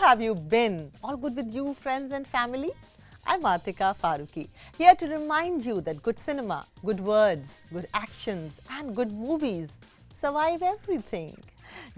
have you been? All good with you, friends and family? I'm Atika Farooqui, here to remind you that good cinema, good words, good actions and good movies survive everything.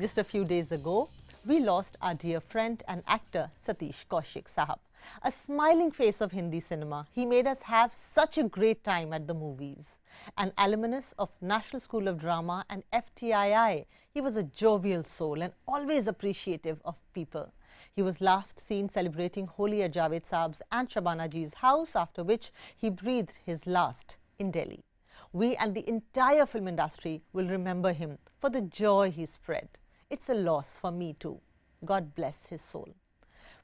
Just a few days ago, we lost our dear friend and actor Satish Kaushik Sahab. A smiling face of Hindi cinema, he made us have such a great time at the movies. An alumnus of National School of Drama and FTII, he was a jovial soul and always appreciative of people. He was last seen celebrating Holi at Javed Saab's and Shabana Ji's house, after which he breathed his last in Delhi. We and the entire film industry will remember him for the joy he spread. It's a loss for me too. God bless his soul.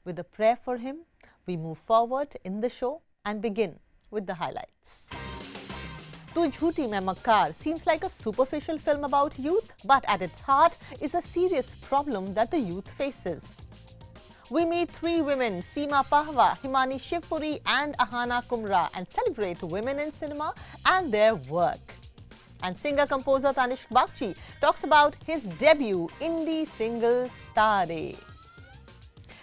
With a prayer for him, we move forward in the show and begin with the highlights. Tu Jhoothi Main Makkaar seems like a superficial film about youth, but at its heart is a serious problem that the youth faces. We meet three women, Seema Pahwa, Himani, Shivpuri and Aahana Kumra, and celebrate women in cinema and their work. And singer-composer Tanishk Bagchi talks about his debut indie single Taare.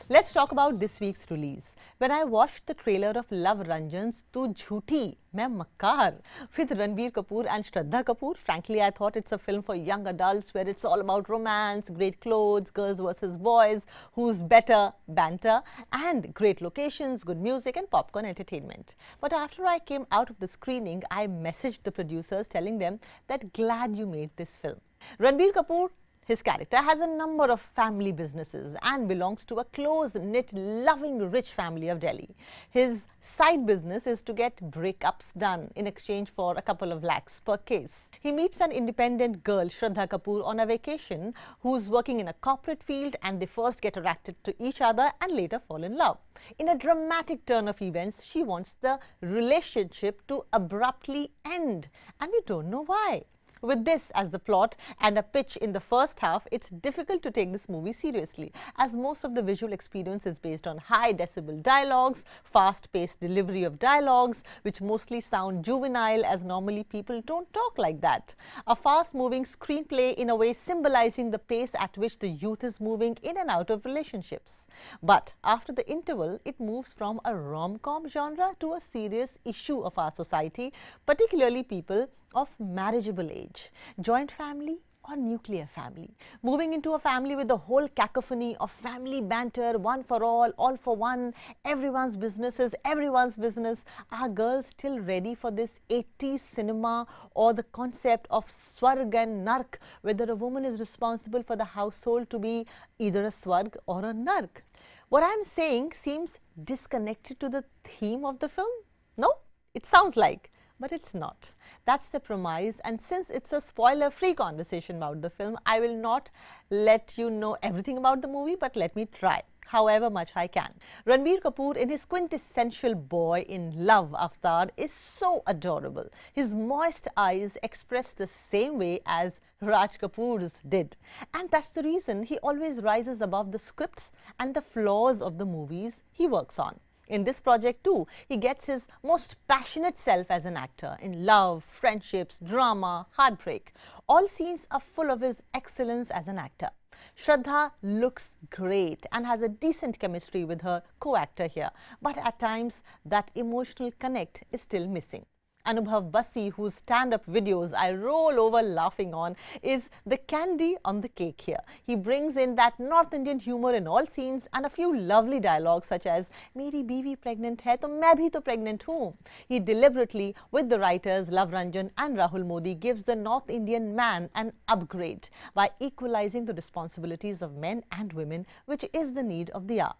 Let's talk about this week's release. When I watched the trailer of Love Ranjan's Tu Jhoothi Main Makkaar with Ranbir Kapoor and Shraddha Kapoor, frankly I thought it's a film for young adults where it's all about romance, great clothes, girls versus boys, who's better, banter, and great locations, good music and popcorn entertainment. But after I came out of the screening, I messaged the producers telling them that glad you made this film. Ranbir Kapoor, his character, has a number of family businesses and belongs to a close-knit, loving, rich family of Delhi. His side business is to get breakups done in exchange for a couple of lakhs per case. He meets an independent girl, Shraddha Kapoor, on a vacation who's working in a corporate field, and they first get attracted to each other and later fall in love. In a dramatic turn of events, she wants the relationship to abruptly end, and we don't know why. With this as the plot and a pitch in the first half, it's difficult to take this movie seriously, as most of the visual experience is based on high decibel dialogues, fast-paced delivery of dialogues, which mostly sound juvenile, as normally people don't talk like that. A fast-moving screenplay in a way symbolizing the pace at which the youth is moving in and out of relationships. But after the interval, it moves from a rom-com genre to a serious issue of our society, particularly people of marriageable age, joint family or nuclear family, moving into a family with the whole cacophony of family banter, one for all for one, everyone's business is everyone's business. Are girls still ready for this 80s cinema or the concept of Swarg and Nark, whether a woman is responsible for the household to be either a Swarg or a Nark? What I'm saying seems disconnected to the theme of the film? No? It sounds like. But it's not. That's the premise, and since it's a spoiler-free conversation about the film, I will not let you know everything about the movie, but let me try, however much I can. Ranbir Kapoor, in his quintessential boy in love avatar, is so adorable. His moist eyes express the same way as Raj Kapoor's did. And that's the reason he always rises above the scripts and the flaws of the movies he works on. In this project too, he gets his most passionate self as an actor in love, friendships, drama, heartbreak. All scenes are full of his excellence as an actor. Shraddha looks great and has a decent chemistry with her co-actor here, but at times that emotional connect is still missing. Anubhav Basi, whose stand-up videos I roll over laughing on, is the candy on the cake here. He brings in that North Indian humor in all scenes and a few lovely dialogues such as "Meri beevi pregnant hai, to main bhi to pregnant hoon." He deliberately, with the writers Love Ranjan and Rahul Modi, gives the North Indian man an upgrade by equalizing the responsibilities of men and women, which is the need of the hour.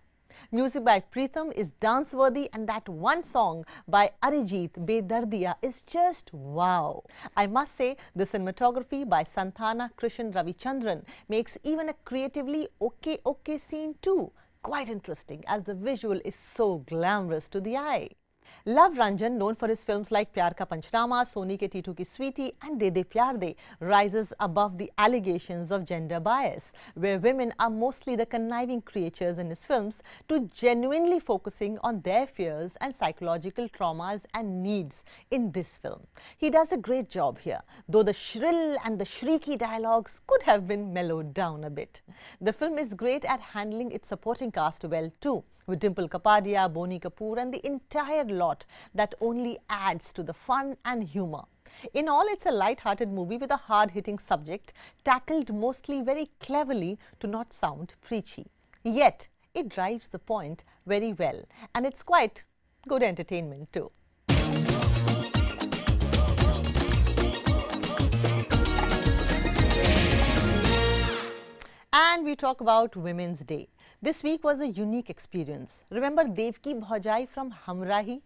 Music by Pritham is dance-worthy, and that one song by Arijit, Bedardiya, is just wow. I must say, the cinematography by Santhana Krishan Ravichandran makes even a creatively okay scene too quite interesting, as the visual is so glamorous to the eye. Love Ranjan, known for his films like Pyar Ka Panchnama, Soni Ke Titu Ki Sweetie and De De Pyar De, rises above the allegations of gender bias, where women are mostly the conniving creatures in his films, to genuinely focusing on their fears and psychological traumas and needs in this film. He does a great job here, though the shrill and the shrieky dialogues could have been mellowed down a bit. The film is great at handling its supporting cast well too, with Dimple Kapadia, Bonnie Kapoor and the entire lot that only adds to the fun and humour. In all, it's a light-hearted movie with a hard-hitting subject, tackled mostly very cleverly to not sound preachy. Yet, it drives the point very well, and it's quite good entertainment too. And we talk about Women's Day. This week was a unique experience. Remember Devki Bhaujai from Hamrahi,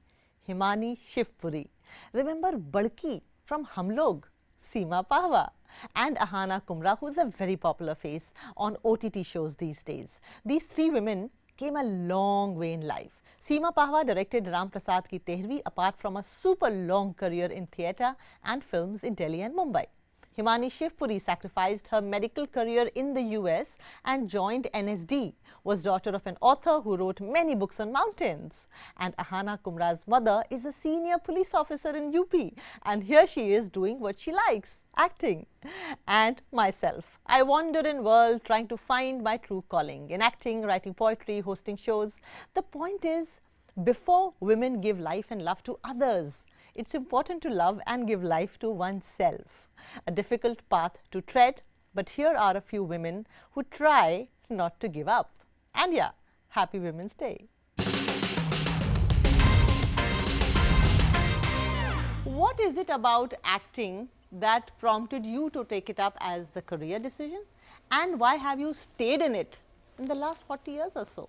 Himani, Shivpuri. Remember Badki from Hum Log, Seema Pahwa. And Aahana Kumra, who's a very popular face on OTT shows these days. These three women came a long way in life. Seema Pahwa directed Ram Prasad Ki Tehrvi apart from a super long career in theatre and films in Delhi and Mumbai. Himani Shivpuri sacrificed her medical career in the US and joined NSD, was daughter of an author who wrote many books on mountains. And Aahana Kumra's mother is a senior police officer in UP, and here she is doing what she likes, acting. And myself, I wandered in world trying to find my true calling in acting, writing poetry, hosting shows. The point is, before women give life and love to others, it's important to love and give life to oneself. A difficult path to tread, but here are a few women who try not to give up. And yeah, happy Women's Day. What is it about acting that prompted you to take it up as a career decision? And why have you stayed in it in the last 40 years or so?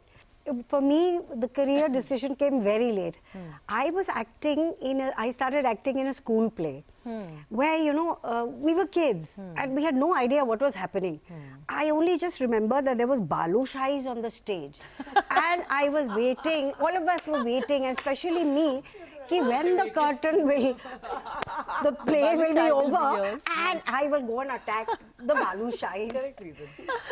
For me, the career decision came very late. I was acting I started acting in a school play where, you know, we were kids and we had no idea what was happening. I only just remember that there was balushais on the stage and I was waiting, all of us were waiting, and especially me, when the curtain will, the play will be over and I will go and attack the balushais.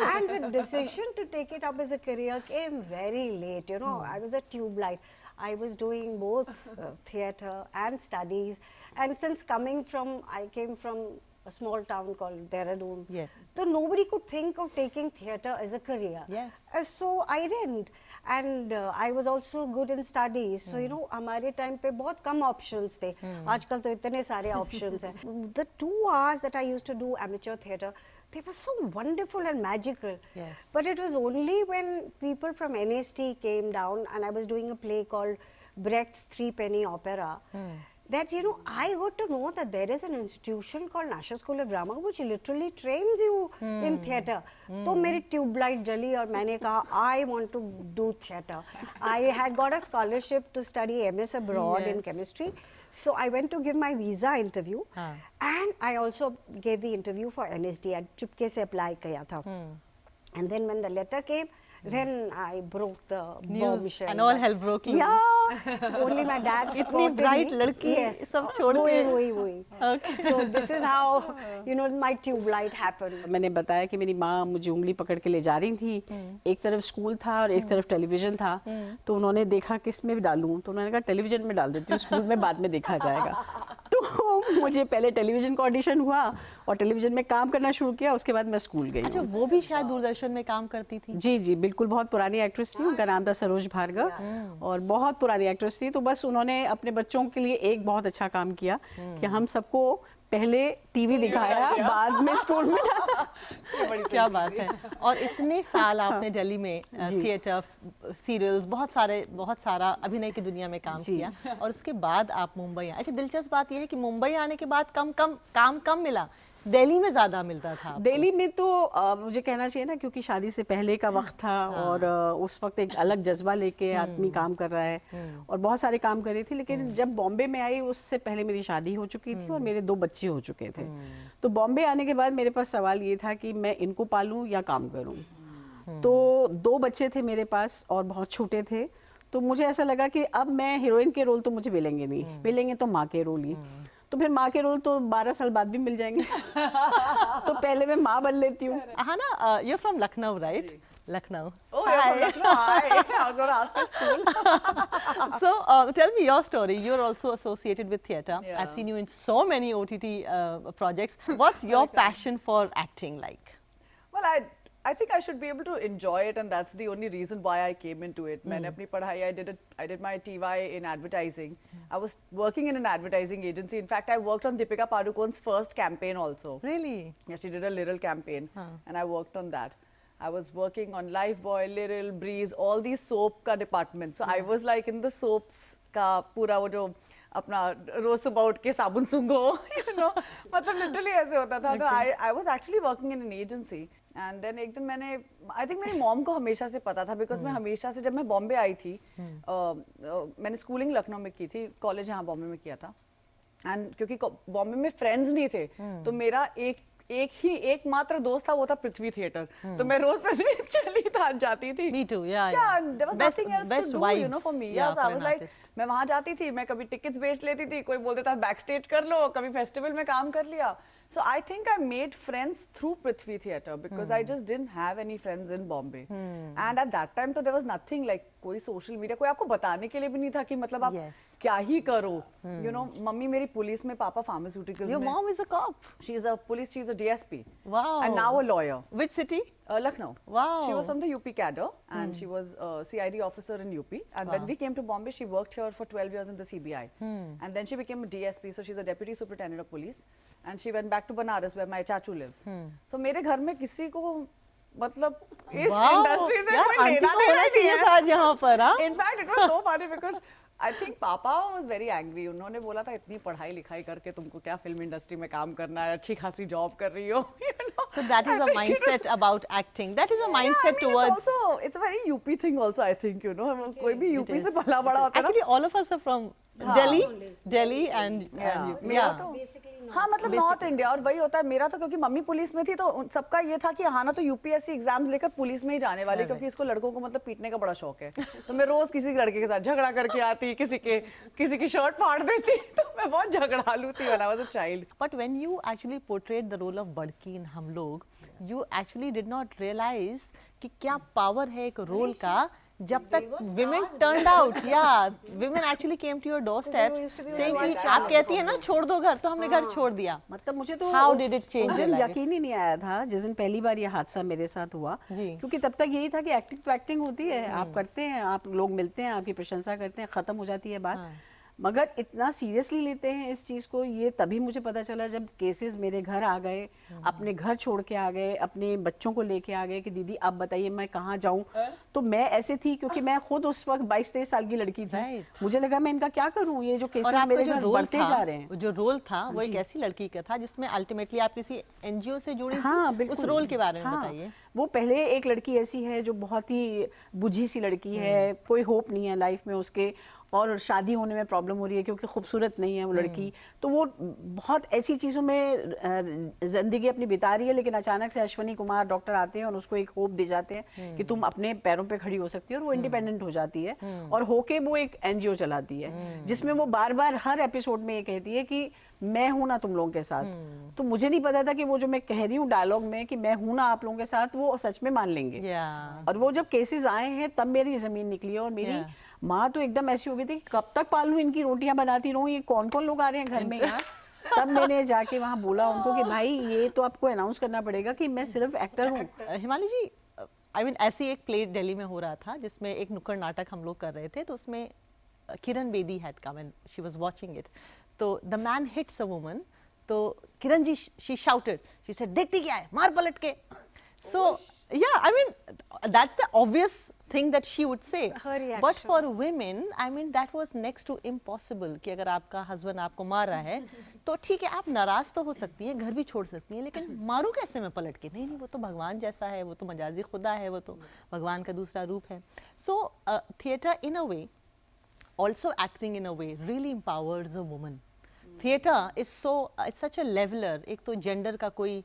And the decision to take it up as a career came very late, you know. I was a tube light. I was doing both theatre and studies, and since I came from a small town called Dehradun, so nobody could think of taking theatre as a career. So I didn't. And I was also good in studies. So, you know, हमारे time पे बहुत कम options थे. आजकल तो इतने सारे options हैं. The 2 hours that I used to do amateur theatre, they were so wonderful and magical. But it was only when people from NST came down and I was doing a play called Brecht's Three-Penny Opera, that, you know, I got to know that there is an institution called National School of Drama which literally trains you in theatre. So my tube light jali and मैंने कहा I want to do theatre. I had got a scholarship to study MS abroad in chemistry. So I went to give my visa interview and I also gave the interview for NSD. I चुपके से apply किया था. And then when the letter came, then I broke the bombshell. And all hell broke loose. Yeah, only my dad supported इतनी bright me. लड़की सब छोड़ के. वही. Okay. So this is how, you know, my tube light happened. मैंने बताया कि मेरी माँ मुझे उंगली पकड़ के ले जा रही थी. एक तरफ स्कूल था और एक तरफ टेलीविजन था. तो उन्होंने देखा किस में डालूं, तो उन्होंने कहा टेलीविजन में डाल देती हूँ, स्कूल में बाद में देखा जाएगा. तो मुझे पहले टेलीविजन का ऑडिशन हुआ और टेलीविजन में काम करना शुरू किया, उसके बाद मैं स्कूल गई. अच्छा, वो भी शायद दूरदर्शन में काम करती थी? जी, बिल्कुल, बहुत पुरानी एक्ट्रेस थी. उनका नाम था सरोज भार्गव और बहुत पुरानी एक्ट्रेस थी. तो बस उन्होंने अपने बच्चों के लिए एक बहुत अच्छा काम किया कि हम सबको पहले टीवी दिखाया, बाद में स्कूल में डाला. क्या बात है. और इतने साल आपने दिल्ली में थिएटर, सीरियल्स, बहुत सारा अभिनय की दुनिया में काम किया और उसके बाद आप मुंबई आए. अच्छा, दिलचस्प बात यह है कि मुंबई आने के बाद काम कम मिला, दिल्ली में ज़्यादा मिलता था. दिल्ली में तो मुझे कहना चाहिए ना, क्योंकि शादी से पहले का वक्त था और उस वक्त एक अलग जज्बा लेके आदमी काम कर रहा है और बहुत सारे काम कर रही थी. लेकिन जब बॉम्बे में आई उससे पहले मेरी शादी हो चुकी थी और मेरे 2 बच्चे हो चुके थे. तो बॉम्बे आने के बाद मेरे पास सवाल ये था कि मैं इनको पालूं या काम करूं. तो 2 बच्चे थे मेरे पास और बहुत छोटे थे. तो मुझे ऐसा लगा कि अब मैं हीरोइन के रोल तो मुझे मिलेंगे नहीं, मिलेंगे तो माँ के रोल ही। तो फिर माँ के रोल तो 12 साल बाद भी मिल जाएंगे। तो पहले मैं माँ बन लेती हूँ। Ahana, you're from Lucknow, right? Lucknow. Oh, you're from Lucknow. Hi. I was going to ask at school. So tell me your story. You're also associated with theatre. Yeah. I've seen you in so many OTT projects. What's your passion for acting like? Well, I think I should be able to enjoy it, and that's the only reason why I came into it. मैंने अपनी पढ़ाई, I did my TY in advertising. I was working in an advertising agency. In fact, I worked on Deepika Padukone's first campaign also. Really? Yeah, she did a Little campaign, and I worked on that. I was working on Lifebuoy, Little, Breeze, all these soap का department. So I was like in the soaps का पूरा वो जो अपना रोज सुबह उठ के साबुन सूंघो, you know, मतलब literally ऐसे होता था। तो I was actually working in an agency. And then एक दिन मैंने, I think मेरी मॉम को हमेशा से पता था, because मैं हमेशा से, जब मैं बॉम्बे आई थी, मैंने स्कूलिंग लखनऊ में की थी, कॉलेज यहाँ बॉम्बे में किया था, एंड क्योंकि बॉम्बे में फ्रेंड्स नहीं थे, तो मेरा एकमात्र दोस्त था, वो था पृथ्वी थिएटर। तो मैं रोज पृथ्वी चली जाती थी। Me too, yeah. There was nothing else to do, you know, for me. Yeah, so I was like, मैं वहाँ जाती थी, मैं कभी टिकट्स बेच लेती थी, कोई बोलता था बैक स्टेज कर लो, कभी फेस्टिवल में काम कर लिया। So I think I made friends through Prithvi Theatre because I just didn't have any friends in Bombay. And at that time, तो there was nothing like कोई social media, कोई आपको बताने के लिए भी नहीं था कि मतलब आप क्या ही करो. You know, मम्मी मेरी पुलिस में, पापा pharmaceuticals में. Your mom is a cop. She's a police, she's a DSP. Wow. And now a lawyer. Which city? Lucknow. Wow. She was from the UP cadre and she was a CID officer in UP. And when we came to Bombay, she worked here for 12 years in the CBI. And then she became a DSP, so she's a deputy superintendent of police. And she went back to Banaras where my chachu lives. So मेरे घर में किसी को मतलब इस industry से कोई लेना नहीं था यहाँ पर। In fact, it was so funny because I think पापा was very angry. उन्होंने बोला था इतनी पढ़ाई लिखाई करके तुमको क्या फिल्म इंडस्ट्री में काम करना है, अच्छी खासी जॉब कर रही हो. So that is a mindset about acting. That is a mindset towards. It's a very UP thing also, I think, you know. कोई भी UP से पला बड़ा होता है ना. Actually, all of us are from Delhi and हाँ मतलब नॉर्थ इंडिया. और वही होता है मेरा तो, क्योंकि मम्मी पुलिस में थी तो सबका ये था कि आहाना तो यूपीएससी एग्जाम लेकर पुलिस में ही जाने वाली, क्योंकि इसको लड़कों को मतलब पीटने का बड़ा शौक है. तो मैं रोज किसी लड़के के साथ झगड़ा करके आती, किसी की शर्ट फाड़ देती. तो मैं बहुत झगड़ालू थी when I was a child. But when you actually portrayed the role of बड़की in हम लोग, you actually did not realize कि क्या power है एक रोल का. जब तक women turned out, women actually came to your doorstep saying कि आप कहती है ना छोड़ दो घर, तो हमने घर छोड़ दिया. मतलब मुझे तो How did it change your life? यकीन ही नहीं आया था जिस दिन पहली बार ये हादसा मेरे साथ हुआ, क्योंकि तब तक यही था कि एक्टिंग तो एक्टिंग होती है, आप करते हैं, आप लोग मिलते हैं, आपकी प्रशंसा करते हैं, खत्म हो जाती है बात. मगर इतना सीरियसली लेते हैं इस चीज़ को, ये तभी मुझे पता चला जब केसेस मेरे घर आ गए, अपने घर छोड़ के आ गए, अपने बच्चों को लेके आ गए कि दीदी आप बताइए मैं कहाँ जाऊँ. तो मैं ऐसे थी क्योंकि मैं खुद उस वक्त 22-23 साल की लड़की थी. मुझे लगा मैं इनका क्या करूँ, ये जो केसेस मेरे घर बढ़ते जा रहे हैं. जो रोल था वो एक ऐसी लड़की का था जिसमें अल्टीमेटली आप किसी एनजीओ से जुड़ी थी. उस रोल के बारे में बताइए. वो पहले एक लड़की ऐसी है जो बहुत ही बुझी सी लड़की है, कोई होप नहीं है लाइफ में उसके, और शादी होने में प्रॉब्लम हो रही है क्योंकि खूबसूरत नहीं है वो लड़की. तो वो बहुत ऐसी चीज़ों में ज़िंदगी अपनी बिता रही है, लेकिन अचानक से अश्विनी कुमार डॉक्टर आते हैं और उसको एक होप दे जाते हैं कि तुम अपने पैरों पे खड़ी हो सकती है, और वो इंडिपेंडेंट हो जाती है. और होके वो एक एनजीओ चलाती है जिसमें वो बार बार हर एपिसोड में ये कहती है कि मैं हूं ना तुम लोगों के साथ. तो मुझे नहीं पता था कि वो जो मैं कह रही हूँ डायलॉग में कि मैं हूं ना आप लोगों के साथ, वो सच में मान लेंगे. और वो जब केसेस आए हैं तब मेरी जमीन निकली, और मेरी माँ तो एकदम ऐसी हो गई थी कि कब तक पालूं, इनकी रोटियां बनाती रहूं, ये कौन कौन लोग आ रहे हैं घर में यार. तब मैंने जाके वहाँ बोला उनको कि भाई ये तो आपको अनाउंस करना पड़ेगा कि मैं सिर्फ एक्टर हूँ. हिमानी जी, आई मीन ऐसी एक प्ले दिल्ली में हो रहा था जिसमें एक नुक्कड़ नाटक हम लोग कर रहे थे, तो उसमें Kiran Bedi had came and she was watching it. तो the man hits a woman, तो Kiran ji she shouted, she said देखती क्या है, मार पलट के. So yeah, I mean that's the obvious thing that she would say. But for women, I mean that was next to impossible कि अगर आपका हस्बैंड आपको मार रहा है तो ठीक है, आप नाराज तो हो सकती हैं, घर भी छोड़ सकती हैं, लेकिन मारू कैसे मैं पलट के? नहीं, वो तो भगवान जैसा है, वो तो मजाजी खुदा है, वो तो भगवान का दूसरा रूप है. So theatre in a way, also acting in a way, really empowers a woman. theatre is so it's such a leveler. एक तो gender का कोई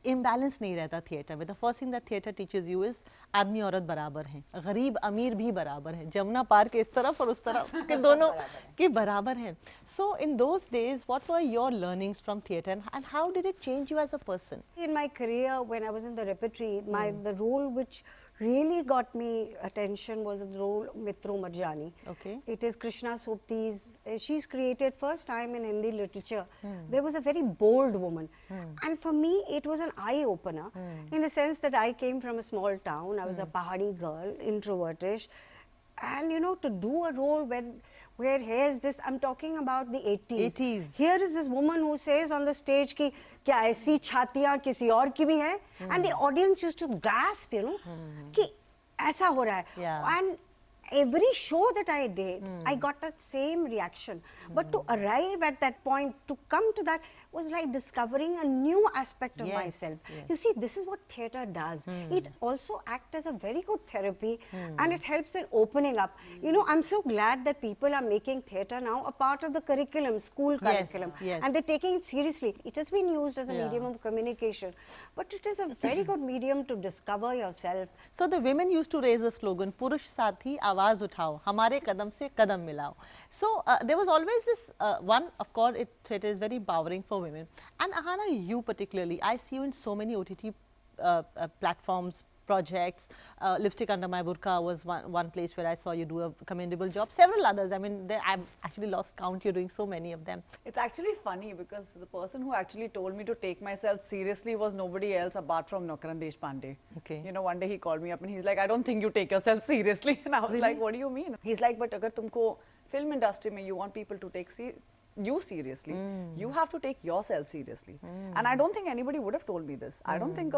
imbalance नहीं रहता theatre में. The first thing that theatre teaches you is आदमी औरत बराबर हैं, गरीब अमीर भी बराबर हैं, जमुना पार के इस तरफ और उस तरफ के दोनों के बराबर हैं. So in those days, what were your learnings from theatre and how did it change you as a person? In my career, when I was in the repertory, the role which really got me attention was the role Mitro Marjani. Okay. It is Krishna Sopti's, she's created first time in Hindi literature. There was a very bold woman. And for me, it was an eye-opener in the sense that I came from a small town. I was a Pahadi girl, introvertish. And you know, to do a role where here's this, I'm talking about the 80s. 80s. Here is this woman who says on the stage ki क्या ऐसी छातियाँ किसी और की भी हैं, and the audience used to gasp, you know, कि ऐसा हो रहा है. Yeah. And every show that I did, I got that same reaction. But to arrive at that point, to come to that, was like discovering a new aspect of myself. You see, this is what theatre does. It also acts as a very good therapy, and it helps in opening up. You know, I'm so glad that people are making theatre now a part of the curriculum, school curriculum, and they're taking it seriously. It has been used as a medium of communication, but it is a very good medium to discover yourself. So the women used to raise a slogan, Purush Sathi, आवाज उठाओ, हमारे कदम से कदम मिलाओ. So there was always this one, of course, theatre is very empowering for women. And Aahana, you particularly, I see you in so many OTT platforms, projects. Lipstick Under My Burqa was one place where I saw you do a commendable job. Several others, I mean, I've actually lost count, you're doing so many of them. It's actually funny because the person who actually told me to take myself seriously was nobody else apart from Naukaran Deshpande. Okay. You know, one day he called me up and he's like, I don't think you take yourself seriously. And I was like, what do you mean? He's like, but agar tumko film industry mein you want people to take you seriously, you have to take yourself seriously. And I don't think anybody would have told me this. I don't think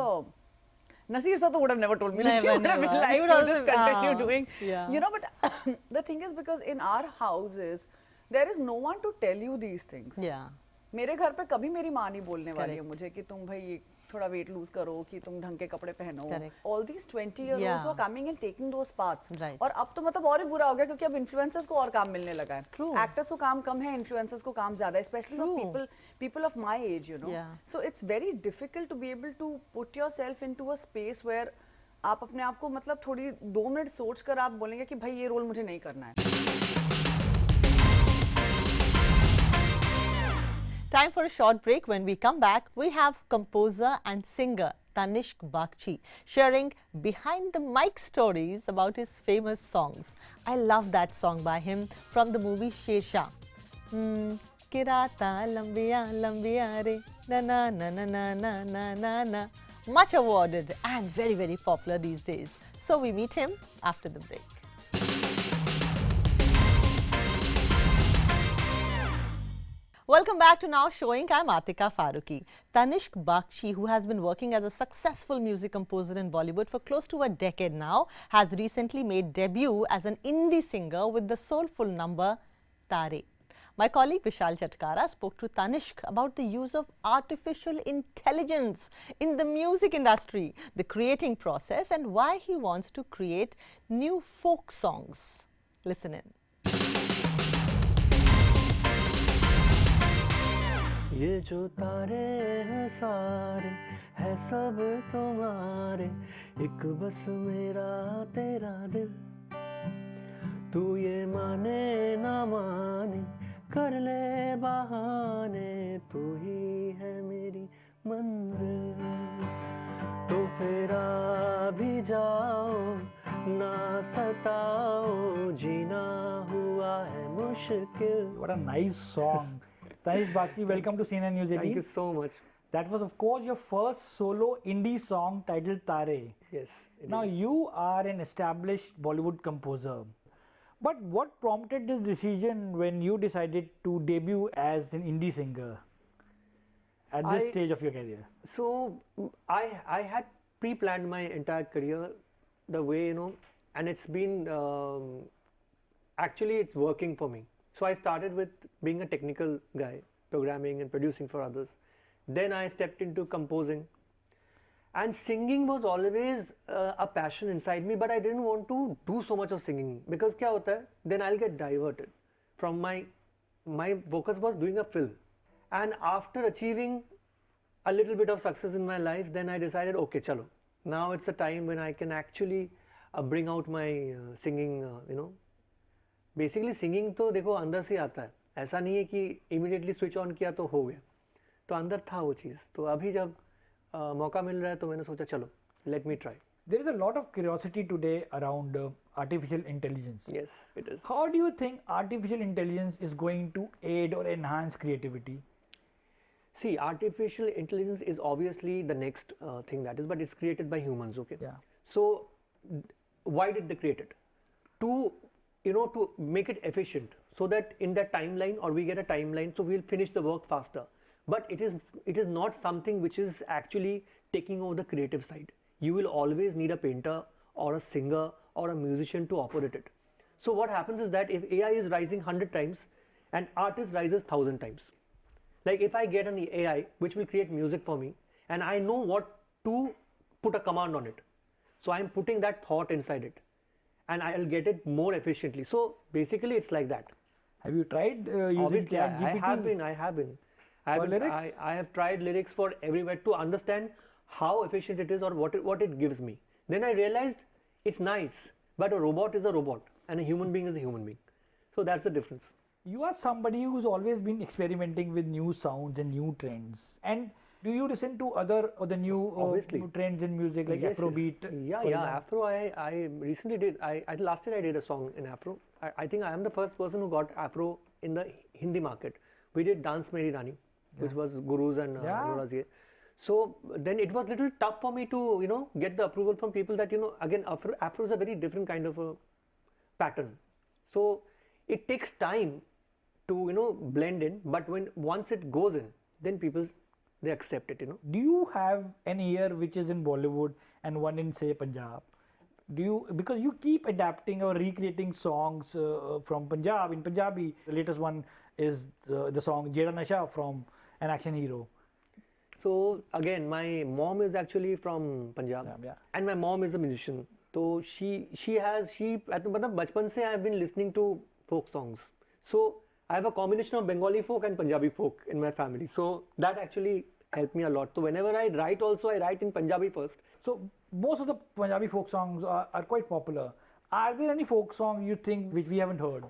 Nasir Sato would have never told me this. He would have been like, you just continue doing. You know, but the thing is, because in our houses, there is no one to tell you these things. Yeah. मेरे घर पे कभी मेरी माँ नहीं बोलने वाली है मुझे कि तुम भाई थोड़ा weight lose करो, कि तुम ढंग के कपड़े पहनो. All these 20-year-olds were coming and taking those paths. और अब तो मतलब और ही बुरा हो गया क्योंकि अब influencers को और काम मिलने लगा है. Actors को काम कम है, influencers को काम ज़्यादा है, especially for people of my age, you know. So it's very difficult to be able to put yourself into a space where आप अपने आप को मतलब थोड़ी 2 मिनट सोच कर आप बोलेंगे कि भाई ये रोल मुझे नहीं करना है. Time for a short break. When we come back, we have composer and singer Tanishk Bagchi sharing behind the mic stories about his famous songs. I love that song by him from the movie Shersha. Kirata lambiya lambiya re na na na na na na na na na. Much awarded and very, very popular these days. So we meet him after the break. Welcome back to Now Showing. I'm Atika Farooqui. Tanishk Bagchi, who has been working as a successful music composer in Bollywood for close to a decade now, has recently made debut as an indie singer with the soulful number Taare. My colleague Vishal Chatkara spoke to Tanishk about the use of artificial intelligence in the music industry, the creating process, and why he wants to create new folk songs. Listen in. ये जो तारे हैं सारे है सब तुम्हारे एक बस मेरा तेरा दिल तू ये माने ना माने कर ले बहाने तू ही है मेरी मंजिल तो फिर आ भी जाओ ना सताओ जीना हुआ है मुश्किल. What a nice song. Tanishk Bagchi, welcome to CNN News 18. Thank you so much. That was, of course, your first solo indie song titled Taare. Yes. Now, you are an established Bollywood composer. But what prompted this decision when you decided to debut as an indie singer at this stage of your career? So, I had pre-planned my entire career the way, you know, and it's been, actually it's working for me. So I started with being a technical guy, programming and producing for others. Then I stepped into composing. And singing was always a passion inside me, but I didn't want to do so much of singing because क्या होता है? Then I'll get diverted from my my focus was doing a film. And after achieving a little bit of success in my life, then I decided, okay, chalo. Now it's a time when I can actually bring out my singing, you know. Basically singing तो देखो अंदर से आता है, ऐसा नहीं है कि immediately switch on किया तो हो गया, तो अंदर था वो चीज़. तो अभी जब मौका मिल रहा है तो मैंने सोचा चलो, let me try. There is a lot of curiosity today around artificial intelligence. Yes, it is. How do you think artificial intelligence is going to aid or enhance creativity? See, artificial intelligence is obviously the next thing that is, but it's created by humans, okay? Yeah. So, why did they create it? To, you know, to make it efficient, so that in that timeline, or we get a timeline, so we'll finish the work faster. But it is not something which is actually taking over the creative side. You will always need a painter or a singer or a musician to operate it. So what happens is that if AI is rising 100 times and artist rises 1000 times, like if I get an AI which will create music for me and I know what to put a command on it, so I'm putting that thought inside it and I'll get it more efficiently. So basically it's like that. Have you tried using Obviously, ChatGPT? I have been. For lyrics? I have tried lyrics for everywhere to understand how efficient it is or what it gives me. Then I realized it's nice, but a robot is a robot and a human being is a human being. So that's the difference. You are somebody who's always been experimenting with new sounds and new trends. And do you listen to other or the new Obviously. trends in music like Yes, Afrobeat? yes. Yeah, Afro. I recently did. Last year I did a song in Afro. I think I am the first person who got Afro in the Hindi market. We did Dance Meri Rani, which was Guru's and Nora's. So then it was little tough for me to, you know, get the approval from people that, you know, again Afro is a very different kind of a pattern. So it takes time to, you know, blend in, but once it goes in, then people, they accept it, you know. Do you have an ear which is in Bollywood and one in, say, Punjab? Do you, because you keep adapting or recreating songs from Punjab in Punjabi. The latest one is the song Jeda Nasha from An Action Hero. So again, my mom is actually from Punjab, and my mom is a musician. So she at bachpan se I have been listening to folk songs. So I have a combination of Bengali folk and Punjabi folk in my family. So that actually helped me a lot. So whenever I write also, I write in Punjabi first. So most of the Punjabi folk songs are quite popular. Are there any folk songs you think which we haven't heard?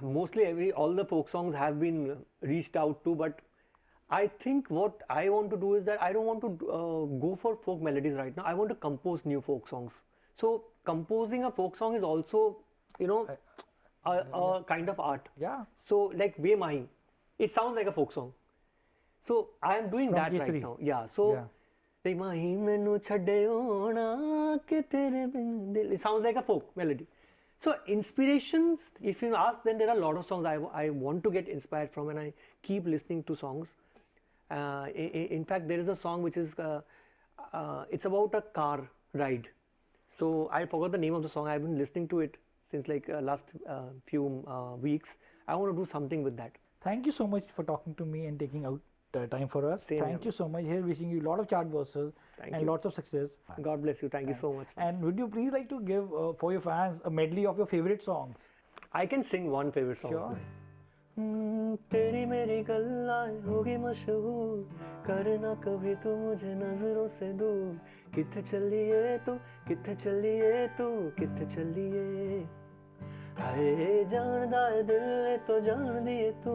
Mostly all the folk songs have been reached out to, but I think what I want to do is that I don't want to go for folk melodies right now. I want to compose new folk songs. So composing a folk song is also, you know, a kind of art. Yeah. So like Ve Mahi, it sounds like a folk song. So I am doing that right now. Yeah. So Ve Mahi mainu chhade ona ke tere bin dil. It sounds like a folk melody. So inspirations, if you ask, then there are a lot of songs I want to get inspired from, and I keep listening to songs. In fact, there is a song which is it's about a car ride. So I forgot the name of the song. I've been listening to it since like last few weeks. I want to do something with that. Thank you so much for talking to me and taking out time for us. Thank you so much. Here wishing you a lot of chart bursts and lots of success. God bless you. Thank you so much. And would you please like to give for your fans a medley of your favorite songs? I can sing one favorite song. Sure. तेरी मेरी गल्लाएं होगी मशहूर करना कभी तू मुझे नजरों से दूर किथे चलिए तू किथे चलिए तू किथे चलिए हाय जानदा है दिल ने तो जान दिए तू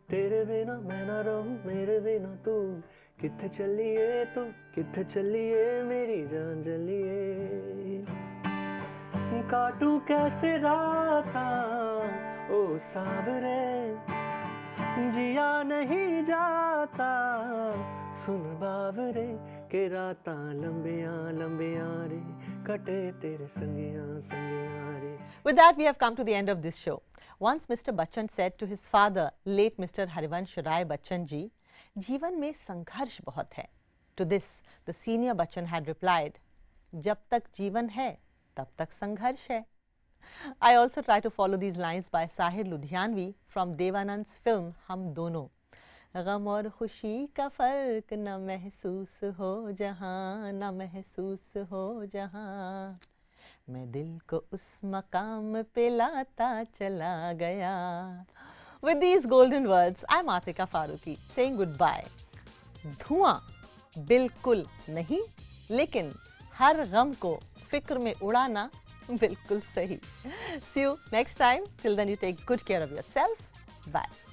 तेरे बिना मैं ना रहूं मेरे बिना तू किथे चलिए मेरी जान चलिए काटूं कैसे राता ओ सावरे जिया नहीं जाता सुन बावरे के राता लंबियां लंबियां रे कटे तेरे संगियां संगियां रे. With that, we have come to the end of this show. Once Mr. Bachchan said to his father, late Mr. Harivansh Rai Bachchan ji, जीवन में संघर्ष बहुत है. To this, the senior Bachchan had replied, जब तक जीवन है, तब तक संघर्ष है. I also try to follow these lines by Sahir Ludhianvi from Devanand's film हम दोनों. गम और खुशी का फर्क न महसूस हो जहाँ न महसूस हो जहाँ मैं दिल को उस मकाम पे लाता चला गया With these golden words, I'm Atika Farooqui saying goodbye. धुआं बिल्कुल नहीं, लेकिन हर गम को फिक्र में उड़ाना बिल्कुल सही. See you next time. Till then, you take good care of yourself. Bye.